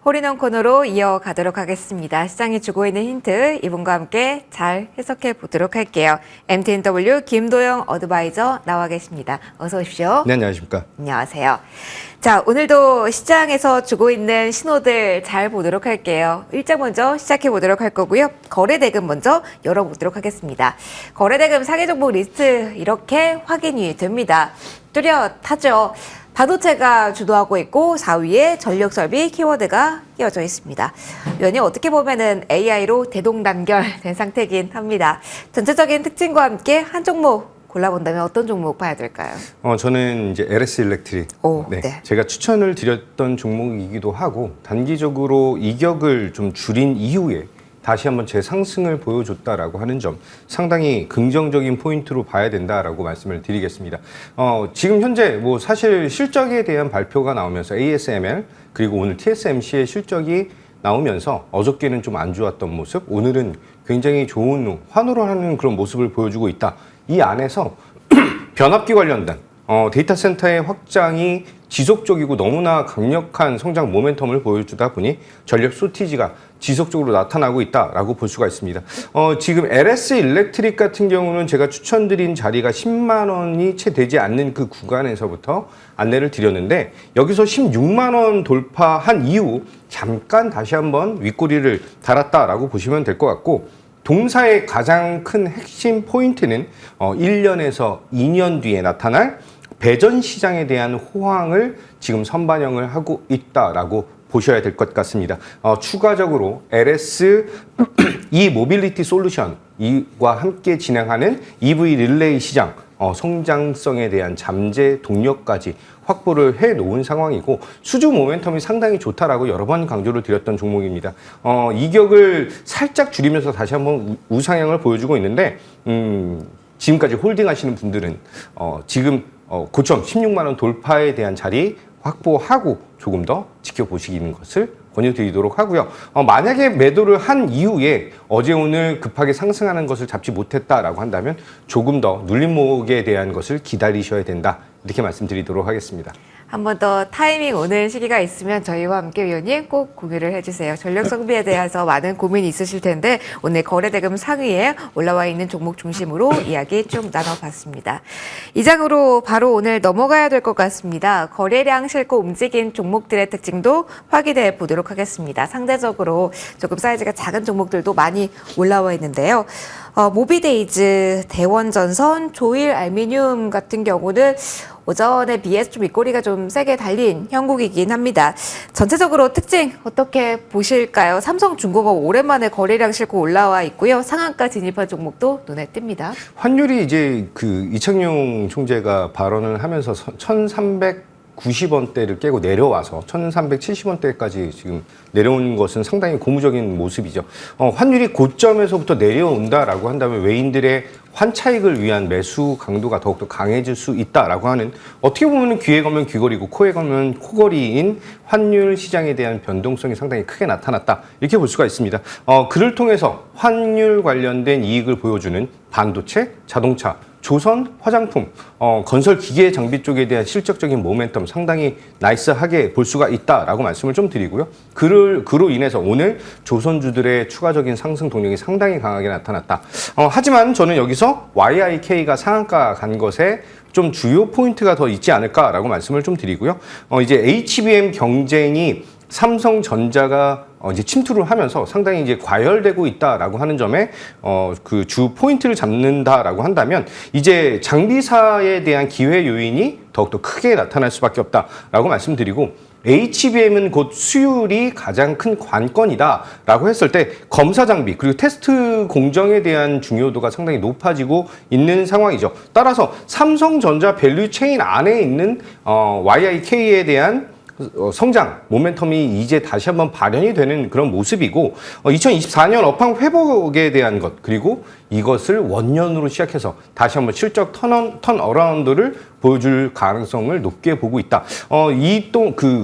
홀인원 코너로 이어가도록 하겠습니다. 시장이 주고 있는 힌트 이분과 함께 잘 해석해 보도록 할게요. MTNW 김도영 어드바이저 나와 계십니다. 어서 오십시오. 네, 안녕하십니까. 안녕하세요. 자, 오늘도 시장에서 주고 있는 신호들 잘 보도록 할게요. 일정 먼저 시작해 보도록 할 거고요. 거래대금 먼저 열어보도록 하겠습니다. 거래대금 상해 종목 리스트 이렇게 확인이 됩니다. 뚜렷하죠. 반도체가 주도하고 있고 4위에 전력설비 키워드가 끼워져 있습니다. 위원님 어떻게 보면은 AI로 대동단결된 상태긴 합니다. 전체적인 특징과 함께 한 종목 골라본다면 어떤 종목 봐야 될까요? 저는 이제 LS 일렉트릭. 네. 제가 추천을 드렸던 종목이기도 하고 단기적으로 이격을 좀 줄인 이후에 다시 한번 재상승을 보여줬다라고 하는 점 상당히 긍정적인 포인트로 봐야 된다라고 말씀을 드리겠습니다. 지금 현재 뭐 사실 실적에 대한 발표가 나오면서 ASML 그리고 오늘 TSMC의 실적이 나오면서 어저께는 좀 안 좋았던 모습, 오늘은 굉장히 좋은 환호를 하는 그런 모습을 보여주고 있다. 이 안에서 변압기 관련된 데이터 센터의 확장이 지속적이고 너무나 강력한 성장 모멘텀을 보여주다 보니 전력 쇼티지가 지속적으로 나타나고 있다라고 볼 수가 있습니다. 지금 LS 일렉트릭 같은 경우는 제가 추천드린 자리가 10만 원이 채 되지 않는 그 구간에서부터 안내를 드렸는데 여기서 16만 원 돌파한 이후 잠깐 다시 한번 윗꼬리를 달았다라고 보시면 될 것 같고 동사의 가장 큰 핵심 포인트는 1년에서 2년 뒤에 나타날 배전 시장에 대한 호황을 지금 선반영을 하고 있다라고 보셔야 될 것 같습니다. 추가적으로 LS 모빌리티 솔루션 이와 함께 진행하는 EV 릴레이 시장 성장성에 대한 잠재 동력까지 확보를 해놓은 상황이고 수주 모멘텀이 상당히 좋다라고 여러 번 강조를 드렸던 종목입니다. 이격을 살짝 줄이면서 다시 한번 우상향을 보여주고 있는데 지금까지 홀딩하시는 분들은 지금 고점 16만 원 돌파에 대한 자리 확보하고 조금 더 지켜보시는 것을 권유드리도록 하고요. 만약에 매도를 한 이후에 어제 오늘 급하게 상승하는 것을 잡지 못했다라고 한다면 조금 더 눌림목에 대한 것을 기다리셔야 된다. 이렇게 말씀드리도록 하겠습니다. 한 번 더 타이밍 오는 시기가 있으면 저희와 함께 위원님 꼭 공유를 해주세요. 전력 성비에 대해서 많은 고민이 있으실 텐데 오늘 거래대금 상위에 올라와 있는 종목 중심으로 이야기 쭉 나눠봤습니다. 이 장으로 바로 오늘 넘어가야 될 것 같습니다. 거래량 싣고 움직인 종목들의 특징도 확인해 보도록 하겠습니다. 상대적으로 조금 사이즈가 작은 종목들도 많이 올라와 있는데요. 모비데이즈, 대원전선, 조일알미늄 같은 경우는 오전에 비해서 좀 윗꼬리가 좀 세게 달린 형국이긴 합니다. 전체적으로 특징 어떻게 보실까요? 삼성중공업 오랜만에 거래량 싣고 올라와 있고요. 상한가 진입한 종목도 눈에 띕니다. 환율이 이제 그 이창용 총재가 발언을 하면서 1,390원대를 깨고 내려와서 1,370원대까지 지금 내려온 것은 상당히 고무적인 모습이죠. 환율이 고점에서부터 내려온다라고 한다면 외인들의 환차익을 위한 매수 강도가 더욱더 강해질 수 있다라고 하는 어떻게 보면 귀에 걸면 귀걸이고 코에 걸면 코걸이인 환율 시장에 대한 변동성이 상당히 크게 나타났다. 이렇게 볼 수가 있습니다. 그를 통해서 환율 관련된 이익을 보여주는 반도체, 자동차, 조선, 화장품, 건설 기계 장비 쪽에 대한 실적적인 모멘텀 상당히 나이스하게 볼 수가 있다라고 말씀을 좀 드리고요. 그로 인해서 오늘 조선주들의 추가적인 상승 동력이 상당히 강하게 나타났다. 하지만 저는 여기서 YIK가 상한가 간 것에 좀 주요 포인트가 더 있지 않을까라고 말씀을 좀 드리고요. 이제 HBM 경쟁이 삼성전자가 이제 침투를 하면서 상당히 이제 과열되고 있다라고 하는 점에 그 주 포인트를 잡는다라고 한다면 이제 장비사에 대한 기회 요인이 더욱더 크게 나타날 수밖에 없다라고 말씀드리고 HBM은 곧 수율이 가장 큰 관건이다라고 했을 때 검사 장비 그리고 테스트 공정에 대한 중요도가 상당히 높아지고 있는 상황이죠. 따라서 삼성전자 밸류 체인 안에 있는 YIK에 대한 성장 모멘텀이 이제 다시 한번 발현이 되는 그런 모습이고 2024년 업황 회복에 대한 것 그리고 이것을 원년으로 시작해서 다시 한번 실적 턴어라운드를 보여줄 가능성을 높게 보고 있다.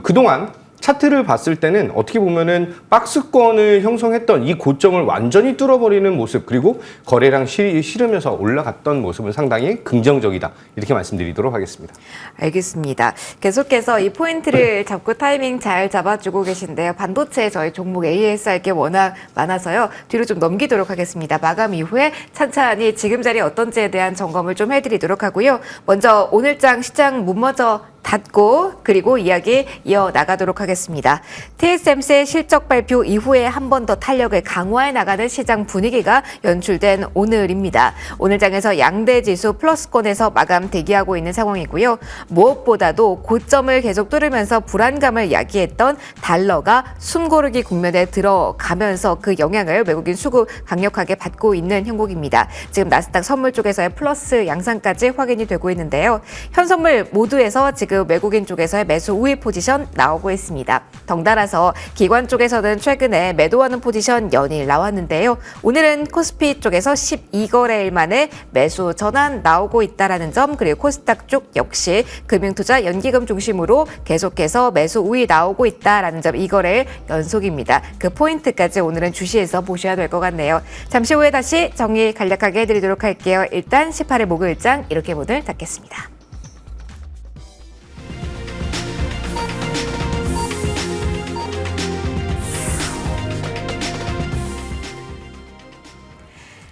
그동안 차트를 봤을 때는 어떻게 보면은 박스권을 형성했던 이 고점을 완전히 뚫어버리는 모습, 그리고 거래량 실으면서 올라갔던 모습은 상당히 긍정적이다, 이렇게 말씀드리도록 하겠습니다. 알겠습니다. 계속해서 이 포인트를 잡고 타이밍 잘 잡아주고 계신데요. 반도체 저희 종목 ASR 게 워낙 많아서요. 뒤로 좀 넘기도록 하겠습니다. 마감 이후에 찬찬히 지금 자리 어떤지에 대한 점검을 좀 해드리도록 하고요. 먼저 오늘장 시장 무너져 닫고 그리고 이야기 이어나가도록 하겠습니다. TSMC의 실적 발표 이후에 한 번 더 탄력을 강화해 나가는 시장 분위기가 연출된 오늘입니다. 오늘 장에서 양대 지수 플러스권에서 마감 대기하고 있는 상황이고요. 무엇보다도 고점을 계속 뚫으면서 불안감을 야기했던 달러가 숨고르기 국면에 들어가면서 그 영향을 외국인 수급 강력하게 받고 있는 형국입니다. 지금 나스닥 선물 쪽에서의 플러스 양상까지 확인이 되고 있는데요. 현 선물 모두에서 지금 외국인 쪽에서의 매수 우위 포지션 나오고 있습니다. 덩달아서 기관 쪽에서는 최근에 매도하는 포지션 연일 나왔는데요. 오늘은 코스피 쪽에서 12거래일 만에 매수 전환 나오고 있다는 점, 그리고 코스닥 쪽 역시 금융투자 연기금 중심으로 계속해서 매수 우위 나오고 있다는 점, 2거래일 연속입니다. 그 포인트까지 오늘은 주시해서 보셔야 될 것 같네요. 잠시 후에 다시 정리 간략하게 해드리도록 할게요. 일단 18일 목요일장 이렇게 문을 닫겠습니다.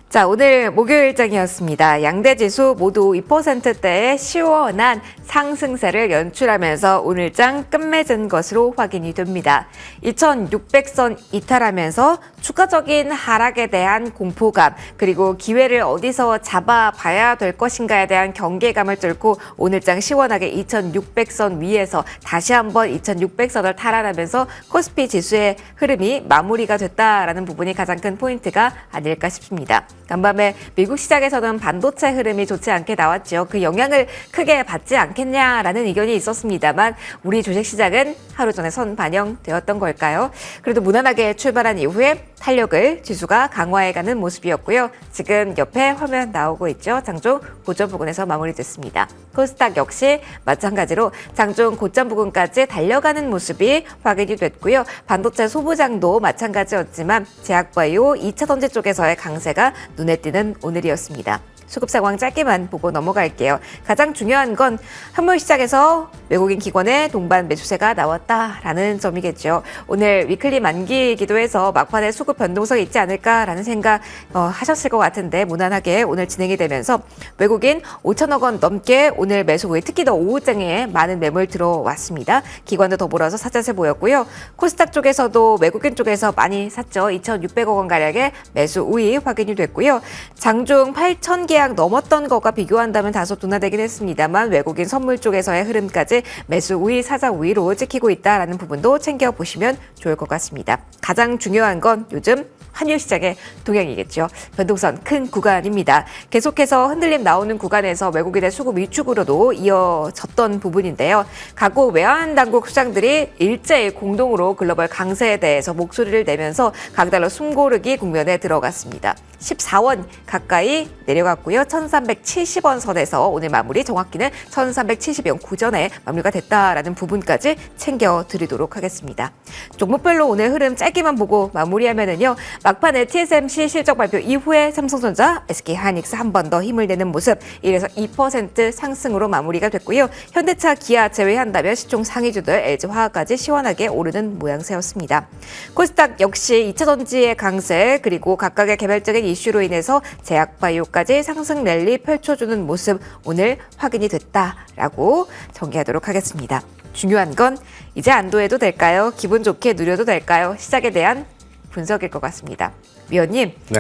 자, 오늘 목요일장이었습니다. 양대 지수 모두 2%대의 시원한 상승세를 연출하면서 오늘장 끝맺은 것으로 확인이 됩니다. 2600선 이탈하면서 추가적인 하락에 대한 공포감, 그리고 기회를 어디서 잡아봐야 될 것인가에 대한 경계감을 뚫고 오늘장 시원하게 2600선 위에서 다시 한번 2600선을 탈환하면서 코스피 지수의 흐름이 마무리가 됐다라는 부분이 가장 큰 포인트가 아닐까 싶습니다. 간밤에 미국 시장에서는 반도체 흐름이 좋지 않게 나왔죠. 그 영향을 크게 받지 않겠냐라는 의견이 있었습니다만 우리 주식시장은 하루 전에 선 반영되었던 걸까요? 그래도 무난하게 출발한 이후에 탄력을 지수가 강화해가는 모습이었고요. 지금 옆에 화면 나오고 있죠. 장중 고점 부근에서 마무리됐습니다. 코스닥 역시 마찬가지로 장중 고점 부근까지 달려가는 모습이 확인이 됐고요. 반도체 소부장도 마찬가지였지만 제약바이오 2차전지 쪽에서의 강세가 눈에 띄는 오늘이었습니다. 수급 상황 짧게만 보고 넘어갈게요. 가장 중요한 건 현물 시장에서 외국인 기관의 동반 매수세가 나왔다라는 점이겠죠. 오늘 위클리 만기이기도 해서 막판에 수급 변동성이 있지 않을까라는 생각 하셨을 것 같은데 무난하게 오늘 진행이 되면서 외국인 5천억 원 넘게 오늘 매수 후에 특히 더 오후장에 많은 매물 들어왔습니다. 기관도 더불어서 사자세 보였고요. 코스닥 쪽에서도 외국인 쪽에서 많이 샀죠. 2,600억 원 가량의 매수 우위 확인이 됐고요. 장중 8천 계약 넘었던 것과 비교한다면 다소 둔화되긴 했습니다만 외국인 선물 쪽에서의 흐름까지 매수 우위, 사자 우위로 찍히고 있다는 부분도 챙겨보시면 좋을 것 같습니다. 가장 중요한 건 요즘 환율 시장의 동향이겠죠. 변동선 큰 구간입니다. 계속해서 흔들림 나오는 구간에서 외국인의 수급 위축으로도 이어졌던 부분인데요. 각국 외환당국 수장들이 일제히 공동으로 글로벌 강세에 대해서 목소리를 내면서 강달러 숨고르기 국면에 들어갔습니다. 14원 가까이 내려갔고요. 1370원 선에서 오늘 마무리, 정확히는 1370원 구전에 마무리가 됐다라는 부분까지 챙겨드리도록 하겠습니다. 종목별로 오늘 흐름 짧게만 보고 마무리하면은요. 막판에 TSMC 실적 발표 이후에 삼성전자, SK하이닉스 한 번 더 힘을 내는 모습, 1에서 2% 상승으로 마무리가 됐고요. 현대차, 기아 제외한다면 시총 상위주들 LG화학까지 시원하게 오르는 모양새였습니다. 코스닥 역시 2차전지의 강세, 그리고 각각의 개별적인 이슈로 인해서 제약바이오까지 상승 랠리 펼쳐주는 모습 오늘 확인이 됐다라고 정리하도록 하겠습니다. 중요한 건 이제 안도해도 될까요? 기분 좋게 누려도 될까요? 시작에 대한 분석일 것 같습니다. 위원님, 네.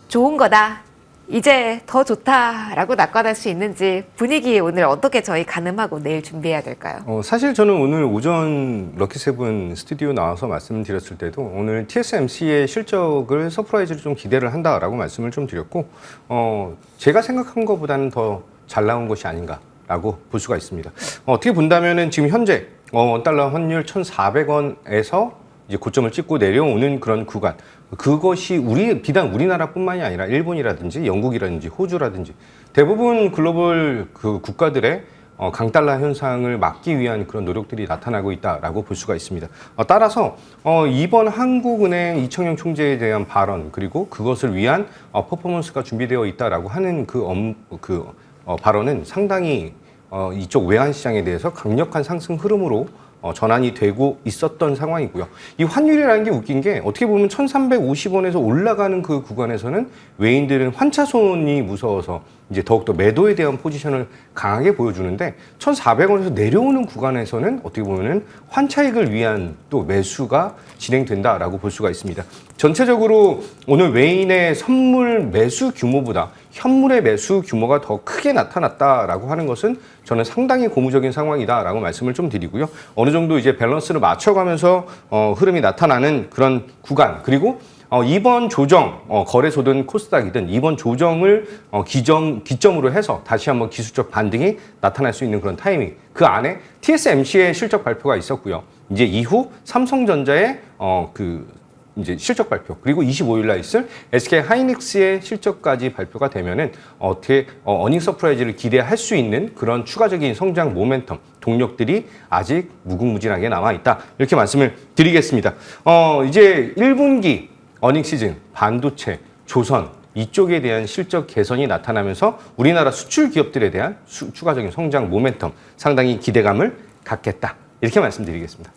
좋은 거다. 이제 더 좋다라고 낙관할 수 있는지 분위기 오늘 어떻게 저희 가늠하고 내일 준비해야 될까요? 사실 저는 오늘 오전 럭키세븐 스튜디오 나와서 말씀드렸을 때도 오늘 TSMC의 실적을 서프라이즈를 좀 기대를 한다라고 말씀을 좀 드렸고 제가 생각한 것보다는 더 잘 나온 것이 아닌가라고 볼 수가 있습니다. 어떻게 본다면은 지금 현재 원달러 환율 1,400원에서 이제 고점을 찍고 내려오는 그런 구간, 그것이 비단 우리나라뿐만이 아니라 일본이라든지 영국이라든지 호주라든지 대부분 글로벌 그 국가들의 강달러 현상을 막기 위한 그런 노력들이 나타나고 있다라고 볼 수가 있습니다. 따라서 이번 한국은행 이청용 총재에 대한 발언 그리고 그것을 위한 퍼포먼스가 준비되어 있다라고 하는 발언은 상당히 이쪽 외환 시장에 대해서 강력한 상승 흐름으로 전환이 되고 있었던 상황이고요. 이 환율이라는 게 웃긴 게 어떻게 보면 1,350원에서 올라가는 그 구간에서는 외인들은 환차손이 무서워서 이제 더욱더 매도에 대한 포지션을 강하게 보여주는데 1,400원에서 내려오는 구간에서는 어떻게 보면은 환차익을 위한 또 매수가 진행된다라고 볼 수가 있습니다. 전체적으로 오늘 외인의 선물 매수 규모보다 현물의 매수 규모가 더 크게 나타났다라고 하는 것은 저는 상당히 고무적인 상황이다라고 말씀을 좀 드리고요. 어느 정도 이제 밸런스를 맞춰가면서 흐름이 나타나는 그런 구간 그리고 이번 조정, 거래소든 코스닥이든 이번 조정을 기점으로 해서 다시 한번 기술적 반등이 나타날 수 있는 그런 타이밍. 그 안에 TSMC의 실적 발표가 있었고요. 이제 이후 삼성전자의 이제 실적 발표 그리고 25일 날 있을 SK 하이닉스의 실적까지 발표가 되면은 어떻게 어닝 서프라이즈를 기대할 수 있는 그런 추가적인 성장 모멘텀 동력들이 아직 무궁무진하게 남아 있다 이렇게 말씀을 드리겠습니다. 이제 1분기 어닝 시즌 반도체, 조선 이쪽에 대한 실적 개선이 나타나면서 우리나라 수출 기업들에 대한 추가적인 성장 모멘텀 상당히 기대감을 갖겠다 이렇게 말씀드리겠습니다.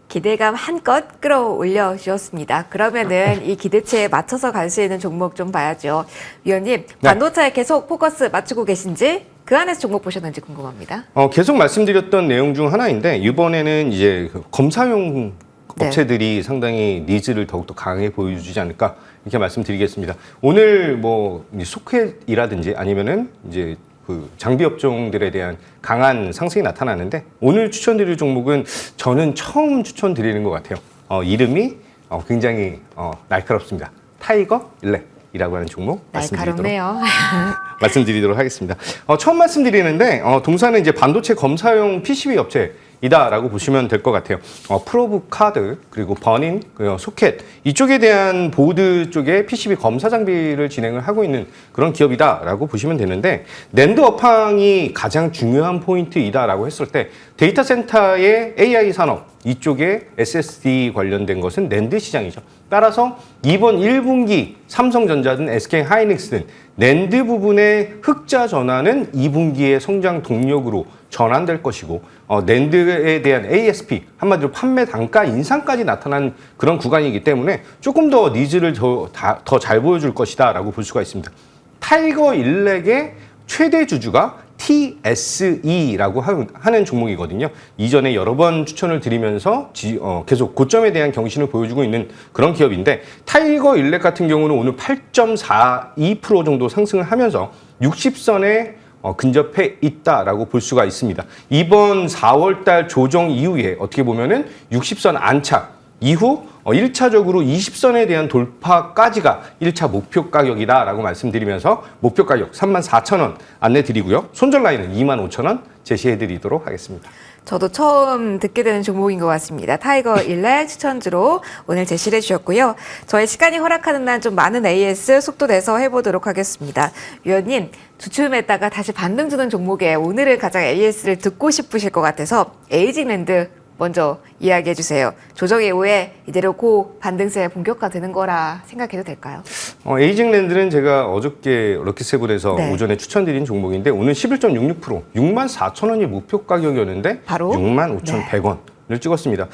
기대감 한껏 끌어올려 주셨습니다. 그러면은 이 기대치에 맞춰서 갈 수 있는 종목 좀 봐야죠. 위원님, 반도체에 계속 포커스 맞추고 계신지 그 안에서 종목 보셨는지 궁금합니다. 계속 말씀드렸던 내용 중 하나인데 이번에는 이제 검사용 업체들이 상당히 니즈를 더욱더 강하게 보여주지 않을까 이렇게 말씀드리겠습니다. 오늘 뭐 소켓이라든지 아니면은 이제 그 장비 업종들에 대한 강한 상승이 나타나는데 오늘 추천드릴 종목은 저는 처음 추천드리는 것 같아요. 이름이 굉장히 날카롭습니다. 타이거 일렉이라고 하는 종목 말씀드리도록 하겠습니다. 처음 말씀드리는데 동사는 이제 반도체 검사용 PCB 업체 이다라고 보시면 될 것 같아요. 프로브 카드 그리고 버닌 그리고 소켓 이쪽에 대한 보드 쪽에 PCB 검사 장비를 진행을 하고 있는 그런 기업이다라고 보시면 되는데 낸드 업황이 가장 중요한 포인트이다라고 했을 때 데이터 센터의 AI 산업 이쪽에 SSD 관련된 것은 낸드 시장이죠. 따라서 이번 1분기 삼성전자든 SK 하이닉스든 낸드 부분의 흑자 전환은 2분기의 성장 동력으로 전환될 것이고 낸드에 대한 ASP 한마디로 판매 단가 인상까지 나타난 그런 구간이기 때문에 조금 더 니즈를 더 잘 보여줄 것이다 라고 볼 수가 있습니다. 타이거 일렉의 최대 주주가 TSE라고 하는 종목이거든요. 이전에 여러 번 추천을 드리면서 계속 고점에 대한 경신을 보여주고 있는 그런 기업인데 타이거 일렉 같은 경우는 오늘 8.42% 정도 상승을 하면서 60선에 근접해 있다라고 볼 수가 있습니다. 이번 4월달 조정 이후에 어떻게 보면은 60선 안착 이후 1차적으로 20선에 대한 돌파까지가 1차 목표 가격이다라고 말씀드리면서 목표 가격 34,000원 안내드리고요. 손절 라인은 25,000원 제시해드리도록 하겠습니다. 저도 처음 듣게 되는 종목인 것 같습니다. 타이거 일렉 추천주로 오늘 제시를 해주셨고요. 저희 시간이 허락하는 날 좀 많은 AS 속도 내서 해보도록 하겠습니다. 위원님, 주춤했다가 다시 반등 주는 종목에 오늘은 가장 AS를 듣고 싶으실 것 같아서 에이징랜드 먼저 이야기해 주세요. 조정 이후에 이대로 반등세 본격화되는 거라 생각해도 될까요? 에이징랜드는 제가 어저께 럭키세븐에서 오전에 추천드린 종목인데 오늘 11.66% 64,000원이 목표 가격이었는데 바로 65,100원을 찍었습니다.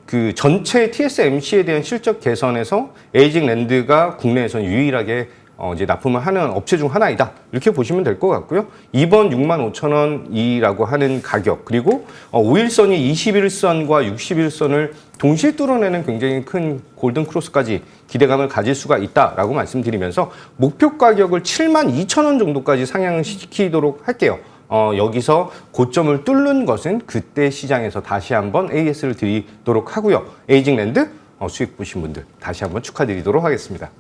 그 전체 TSMC에 대한 실적 개선에서 에이징랜드가 국내에서 유일하게 이제 납품을 하는 업체 중 하나이다. 이렇게 보시면 될 것 같고요. 이번 65,000원이라고 하는 가격 그리고 5일선이 21선과 61선을 동시에 뚫어내는 굉장히 큰 골든 크로스까지 기대감을 가질 수가 있다라고 말씀드리면서 목표 가격을 72,000원 정도까지 상향시키도록 할게요. 여기서 고점을 뚫는 것은 그때 시장에서 다시 한번 AS를 드리도록 하고요. 에이징랜드 수익 보신 분들 다시 한번 축하드리도록 하겠습니다.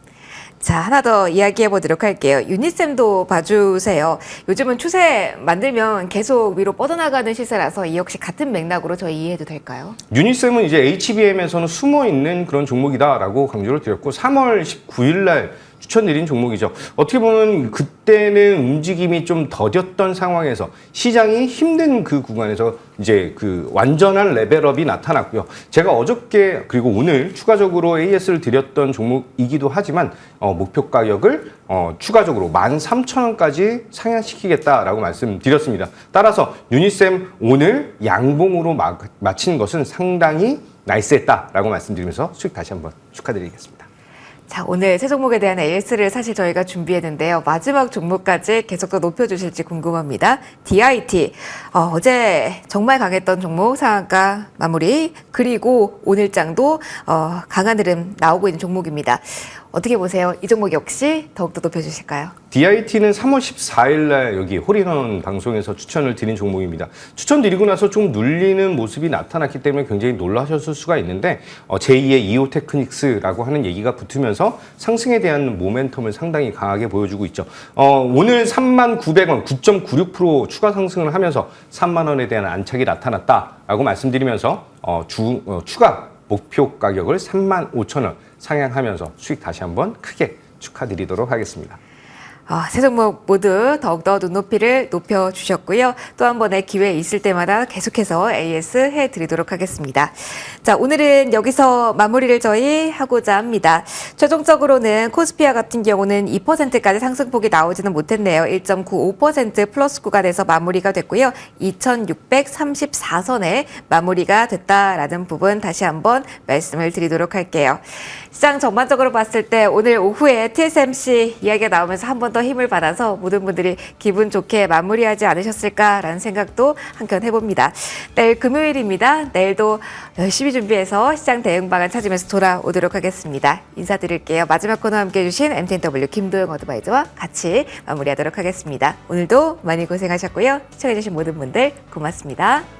자, 하나 더 이야기해 보도록 할게요. 유니쌤도 봐주세요. 요즘은 추세 만들면 계속 위로 뻗어나가는 시세라서 이 역시 같은 맥락으로 저희 이해해도 될까요? 유니쌤은 이제 HBM에서는 숨어 있는 그런 종목이다라고 강조를 드렸고 3월 19일 날 추천드린 종목이죠. 어떻게 보면 그때는 움직임이 좀 더뎠던 상황에서 시장이 힘든 그 구간에서 이제 그 완전한 레벨업이 나타났고요. 제가 어저께 그리고 오늘 추가적으로 AS를 드렸던 종목이기도 하지만 목표 가격을 추가적으로 13,000원까지 상향시키겠다라고 말씀드렸습니다. 따라서 유니쌤 오늘 양봉으로 마친 것은 상당히 나이스했다라고 말씀드리면서 수익 다시 한번 축하드리겠습니다. 자, 오늘 새 종목에 대한 AS를 사실 저희가 준비했는데요. 마지막 종목까지 계속 더 높여주실지 궁금합니다. DIT. 어제 정말 강했던 종목 상한가 마무리, 그리고 오늘장도 강한 흐름 나오고 있는 종목입니다. 어떻게 보세요? 이 종목 역시 더욱더 높여주실까요? DIT는 3월 14일 날 여기 홀인원 방송에서 추천을 드린 종목입니다. 추천드리고 나서 좀 눌리는 모습이 나타났기 때문에 굉장히 놀라셨을 수가 있는데 제2의 이오테크닉스라고 하는 얘기가 붙으면서 상승에 대한 모멘텀을 상당히 강하게 보여주고 있죠. 오늘 39,000원, 9.96% 추가 상승을 하면서 3만 원에 대한 안착이 나타났다라고 말씀드리면서 추가 목표 가격을 35,000원 상향하면서 수익 다시 한번 크게 축하드리도록 하겠습니다. 새 종목 모두 더욱더 눈높이를 높여주셨고요. 또 한 번의 기회 있을 때마다 계속해서 AS 해드리도록 하겠습니다. 자, 오늘은 여기서 마무리를 저희 하고자 합니다. 최종적으로는 코스피와 같은 경우는 2%까지 상승폭이 나오지는 못했네요. 1.95% 플러스 구간에서 마무리가 됐고요. 2,634선에 마무리가 됐다라는 부분 다시 한번 말씀을 드리도록 할게요. 시장 전반적으로 봤을 때 오늘 오후에 TSMC 이야기가 나오면서 한 번 더 힘을 받아서 모든 분들이 기분 좋게 마무리하지 않으셨을까라는 생각도 한켠 해봅니다. 내일 금요일입니다. 내일도 열심히 준비해서 시장 대응 방안 찾으면서 돌아오도록 하겠습니다. 인사드릴게요. 마지막 코너 함께해 주신 MTNW 김도영 어드바이저와 같이 마무리하도록 하겠습니다. 오늘도 많이 고생하셨고요. 시청해 주신 모든 분들 고맙습니다.